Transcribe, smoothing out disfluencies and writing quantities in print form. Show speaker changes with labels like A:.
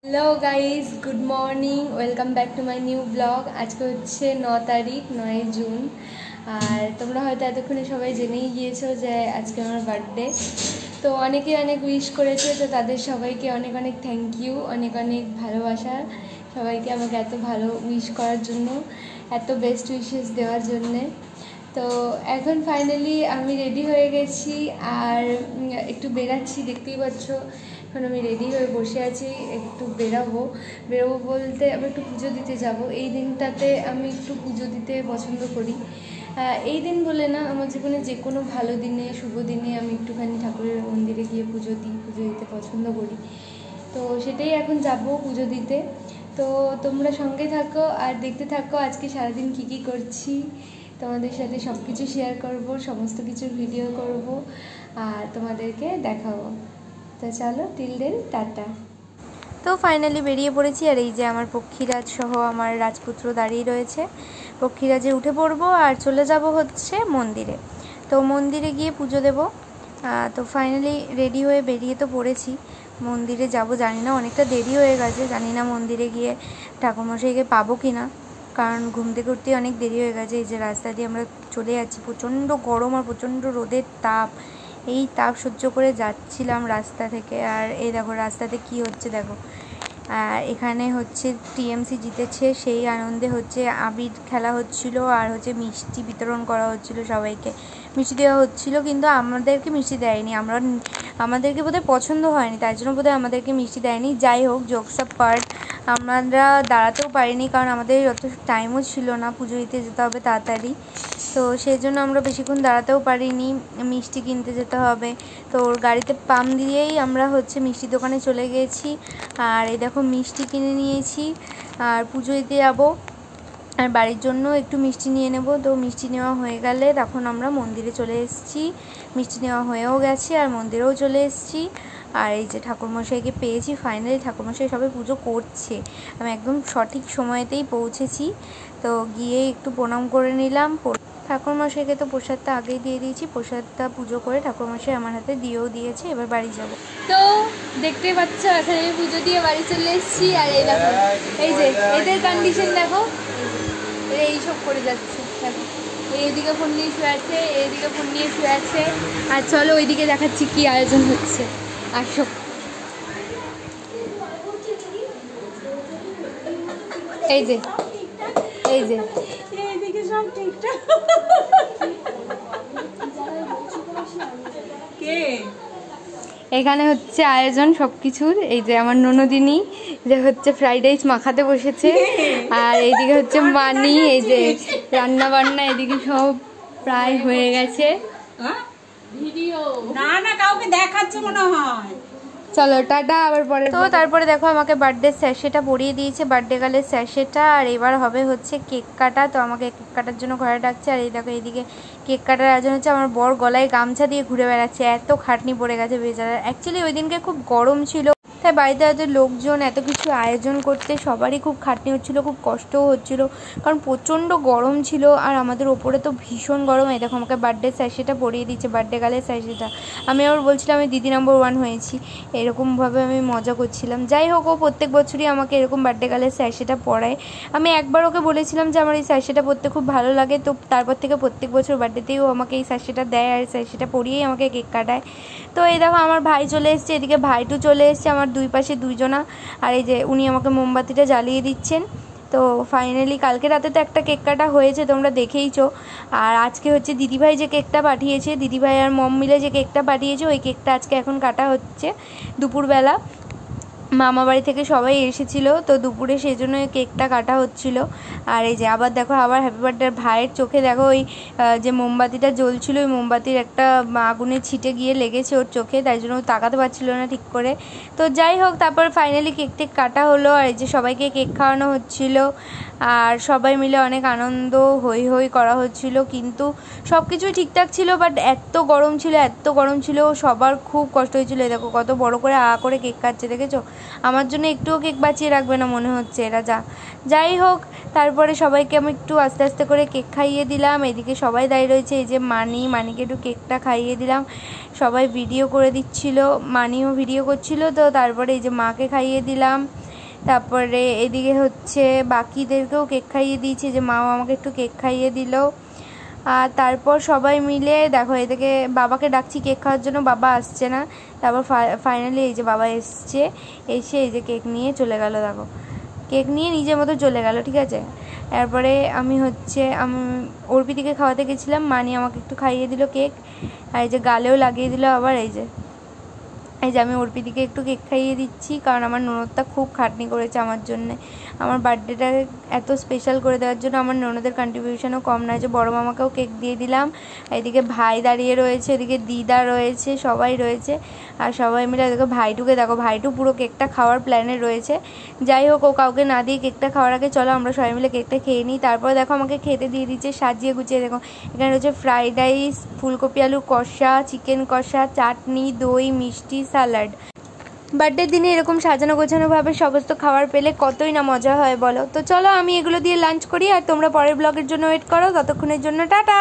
A: Hello guys, good morning, welcome back to my new blog. আজকে হচ্ছে 9 তারিখ, 9 June. আর তোমরা হয়তো এতক্ষণে সবাই জেনেই গিয়েছো যে আজকে আমার বার্থডে। তো অনেকে অনেক উইশ করেছে, তো তাদের সবাইকে অনেক অনেক থ্যাংক ইউ, অনেক অনেক ভালোবাসা সবাইকে আমাকে এত ভালো উইশ করার জন্য, এত বেস্ট উইশেস দেওয়ার জন্যে। তো এখন ফাইনালি আমি রেডি হয়ে গেছি আর একটু বেরাচ্ছি, দেখতেই পাচ্ছ। এখন আমি রেডি হয়ে বসে আছি, একটু বেরাবো বলতে আমি একটু পুজো দিতে যাব। এই দিনটাতে আমি একটু পুজো দিতে পছন্দ করি। এই দিন বলে না, আমার জীবনে যে কোনো ভালো দিনে, শুভ দিনে আমি একটুখানি ঠাকুরের মন্দিরে গিয়ে পুজো দিতে পছন্দ করি। তো সেটাই এখন যাব পুজো দিতে। তো তোমরা সঙ্গে থাকো আর দেখতে থাকো আজকে সারাদিন কী করছি। তোমাদের সাথে সব কিছু শেয়ার করব, সমস্ত কিছুর ভিডিও করব আর তোমাদেরকে দেখাবো। তো চলো, টিল দেন, টাটা। তো ফাইনালি বেরিয়ে পড়েছি, আর এই যে আমার পক্ষীরাজ সহ আমার রাজপুত্র দাঁড়িয়ে রয়েছে। পক্ষীরাজে উঠে পড়বো আর চলে যাব হচ্ছে মন্দিরে। তো মন্দিরে গিয়ে পুজো দেব। তো ফাইনালি রেডি হয়ে বেরিয়ে তো পড়েছি। মন্দিরে যাব, জানি না, অনেকটা দেরি হয়ে গেছে, জানি না মন্দিরে গিয়ে ঠাকুরমশাইকে পাবো কি না, কারণ ঘুম থেকে উঠতেই অনেক দেরি হয়ে গেছে। এই যে রাস্তা দিয়ে আমরা চলে যাচ্ছি, প্রচণ্ড গরম আর প্রচণ্ড রোদের তাপ, এই তাপ সহ্য করে যাচ্ছিলাম রাস্তা থেকে। আর এই দেখো রাস্তাতে কি হচ্ছে দেখো, এখানে হচ্ছে টিএমসি জিতেছে, সেই আনন্দে হচ্ছে আবির খেলা হচ্ছিল আর হচ্ছে মিষ্টি বিতরণ করা হচ্ছিল, সবাইকে মিষ্টি দেওয়া হচ্ছিল, কিন্তু আমাদেরকে মিষ্টি দেয়নি। আমাদেরকে বোধহয় পছন্দ হয়নি, তাই জন্য বোধহয় আমাদেরকে মিষ্টি দেয়নি। যাই হোক, জোকস আপ পার্ট, আমরা দাঁড়াতেও পারিনি, কারণ আমাদের অত টাইমও ছিল না, পুজো দিতে যেতে হবে তাড়াতাড়ি। তো সেই জন্য আমরা বেশিক্ষণ দাঁড়াতেও পারিনি, মিষ্টি কিনতে যেতে হবে। তো ওর গাড়িতে পাম দিয়েই আমরা হচ্ছে মিষ্টি দোকানে চলে গিয়েছি। আর এই দেখো মিষ্টি কিনে নিয়েছি, আর পুজো দিতে যাবো, আর বাড়ির জন্য একটু মিষ্টি নিয়ে নেব। তো মিষ্টি নেওয়া হয়ে গেলে তখন আমরা মন্দিরে চলে এসেছি, মিষ্টি নেওয়া হয়েও গেছে আর মন্দিরেও চলে এসেছি। আর এই যে ঠাকুরমশাইকে পেয়েছি, ফাইনালি ঠাকুরমশাই সবাই পুজো করছে, আমি একদম সঠিক সময়তেই পৌঁছেছি। তো গিয়ে একটু প্রণাম করে নিলাম। ঠাকুরমশাইকে তো প্রসাদটা আগেই দিয়ে দিয়েছি, প্রসাদটা পুজো করে ঠাকুরমশাই আমার হাতে দিয়েও দিয়েছে, এবার বাড়ি যাব। তো দেখতেই পাচ্ছ, এখন আমি পুজো দিয়ে বাড়ি চলে এসেছি। আর এই দেখো, এই যে এদের কন্ডিশন দেখো, এরা এইসব করে যাচ্ছে দেখো, এইদিকে ফোন নিয়ে শুয়ে আছে, এইদিকে ফোন নিয়ে শুয়ে আছে। আর চলো ওইদিকে দেখাচ্ছি কি আয়োজন হচ্ছে, আসো। এই যে এই যে এইদিকে সব ঠিকঠাক, এখানে হচ্ছে আয়োজন সব কিছুর। এই যে আমার ননদিনী যে হচ্ছে ফ্রাইড রাইস মাখাতে বসেছে, আর এইদিকে হচ্ছে মানি, এই যে রান্না বান্না এদিকে সব প্রায় হয়ে গেছে। ভিডিও না না কাউকে দেখাচ্ছে মনে হয়। চলো টাটা, আবার পরে। তো তারপরে দেখো আমাকে বার্থডে স্যাশেটা পরিয়ে দিয়েছে, বার্থডে গার্লের স্যাশেটা, আর এবার হবে হচ্ছে কেক কাটা। তো আমাকে কেক কাটার জন্য ঘরে ডাকছে। আর এই দেখো এইদিকে কেক কাটার আয়োজন হচ্ছে। আমার বর গলায় গামছা দিয়ে ঘুরে বেড়াচ্ছে, এত খাটনি পড়ে গেছে বেচারা। অ্যাকচুয়ালি ওই দিনকে খুব গরম ছিল, তাই বাড়িতে এত লোকজন, এত কিছু আয়োজন করতে সবারই খুব খাটনি হচ্ছিল, খুব কষ্টও হচ্ছিল, কারণ প্রচণ্ড গরম ছিল। আর আমাদের ওপরে তো ভীষণ গরম। এই দেখো আমাকে বার্থডে স্যাশেটা পরিয়ে দিচ্ছে, বার্থডে গার্লের স্যাশেটা। আমি আবার বলছিলাম আমি দিদি নাম্বার 1 হয়েছি, এরকমভাবে আমি মজা করছিলাম। যাই হোক, ও প্রত্যেক বছরই আমাকে এরকম বার্থডে গার্লের স্যাশেটা পরায়। আমি একবার ওকে বলেছিলাম যে আমার এই স্যাশেটা পরতে খুব ভালো লাগে, তো তারপর থেকে প্রত্যেক বছর বার্থডেতেই ও আমাকে এই স্যাশেটা দেয়, আর স্যাশেটা পরিয়েই আমাকে কেক কাটায়। তো এই দেখো আমার ভাই চলে এসছে, এদিকে ভাইটু চলে এসছে, আমার দুই পাশে দুইজনা। আর এই যে উনি আমাকে মোমবাতিটা জ্বালিয়ে দিচ্ছেন। তো ফাইনালি কালকে রাতে তো একটা কেক কাটা হয়েছে, তোমরা দেখেইছো। আর আজকে হচ্ছে দিদিভাই যে কেকটা পাঠিয়েছে, দিদিভাই আর মম মিলে যে কেকটা পাঠিয়েছে, ওই কেকটা আজকে এখন কাটা হচ্ছে দুপুরবেলা। মামা বাড়ি থেকে সবাই এসেছিল, তো দুপুরে সেই জন্য কেকটা কাটা হচ্ছিল। আর এই যে আবার দেখো, আবার হ্যাপি বার্থডে ভাইয়ের চোখে দেখো ওই যে মোমবাতিটা জ্বলছিল, ওই মোমবাতির একটা আগুনের ছিটে গিয়ে লেগেছে ওর চোখে, তাই জন্য ও তাকাতে পারছিল না ঠিক করে। তো যাই হোক, তারপর ফাইনালি কেক টেক কাটা হলো, আর এই যে সবাইকে কেক খাওয়ানো হচ্ছিল, আর সবাই মিলে অনেক আনন্দ হই হই করা হচ্ছিল। কিন্তু সব কিছুই ঠিকঠাক ছিল, বাট এত গরম ছিল, এত গরম ছিল, সবার খুব কষ্ট হয়েছিল। দেখো কত বড় করে করে কেক কাটছে, দেখেছো? আমার জন্য একটুও কেক বাঁচিয়ে রাখবে না মনে হচ্ছে এরা। যাই হোক, তারপরে সবাইকে আমি একটু আস্তে আস্তে করে কেক খাইয়ে দিলাম। এদিকে সবাই দাঁড়িয়ে রয়েছে, এই যে মানিকে একটু কেকটা খাইয়ে দিলাম, সবাই ভিডিও করে দিচ্ছিল, মানিও ভিডিও করছিল। তো তারপরে এই যে মাকে খাইয়ে দিলাম, তারপরে এদিকে হচ্ছে বাকিদেরকেও কেক খাইয়ে দিয়েছি, যে মাও আমাকে একটু কেক খাইয়ে দিল। আর তারপর সবাই মিলে দেখো এদিকে বাবাকে ডাকছি কেক খাওয়ার জন্য, বাবা আসছে না। তারপর ফাইনালি এই যে বাবা এসছে, এসে এই যে কেক নিয়ে চলে গেল। দেখো কেক নিয়ে নিজের মতো চলে গেল, ঠিক আছে। এরপরে আমি অর্পিতিকে খাওয়াতে গেছিলাম, মানি আমাকে একটু খাইয়ে দিল কেক, আর এই যে গালেও লাগিয়ে দিল আবার। এই যে আমি অর্পিতিকে একটু কেক খাইয়ে দিচ্ছি, কারণ আমার ননদটা খুব খাটনি করেছে আমার জন্যে, আমার বার্থডেটা এত স্পেশাল করে দেওয়ার জন্য। আমার ননদের কন্ট্রিবিউশনও কম নয়, যে বড় মামাকেও কেক দিয়ে দিলাম। এদিকে ভাই দাঁড়িয়ে রয়েছে, এদিকে দিদা রয়েছে, সবাই রয়েছে। আর সবাই মিলে দেখো ভাইটুকে দেখো, ভাইটু পুরো কেকটা খাওয়ার প্ল্যানে রয়েছে। যাই হোক, ও কাউকে না দিয়ে কেকটা খাওয়ার আগে চলো আমরা সবাই মিলে কেকটা খেয়ে নিই। তারপরে দেখো আমাকে খেতে দিয়ে দিচ্ছে সাজিয়ে গুছিয়ে। দেখো এখানে রয়েছে ফ্রাইড রাইস, ফুলকপি আলু কষা, চিকেন কষা, চাটনি, দই, মিষ্টি, স্যালাড। বার্থডের দিনে এরকম সাজানো গোছানোভাবে সমস্ত খাবার পেলে কতই না মজা হয় বলো। তো চলো আমি এগুলো দিয়ে লাঞ্চ করি, আর তোমরা পরের ব্লগের জন্য ওয়েট করো। ততক্ষণের জন্য টাটা।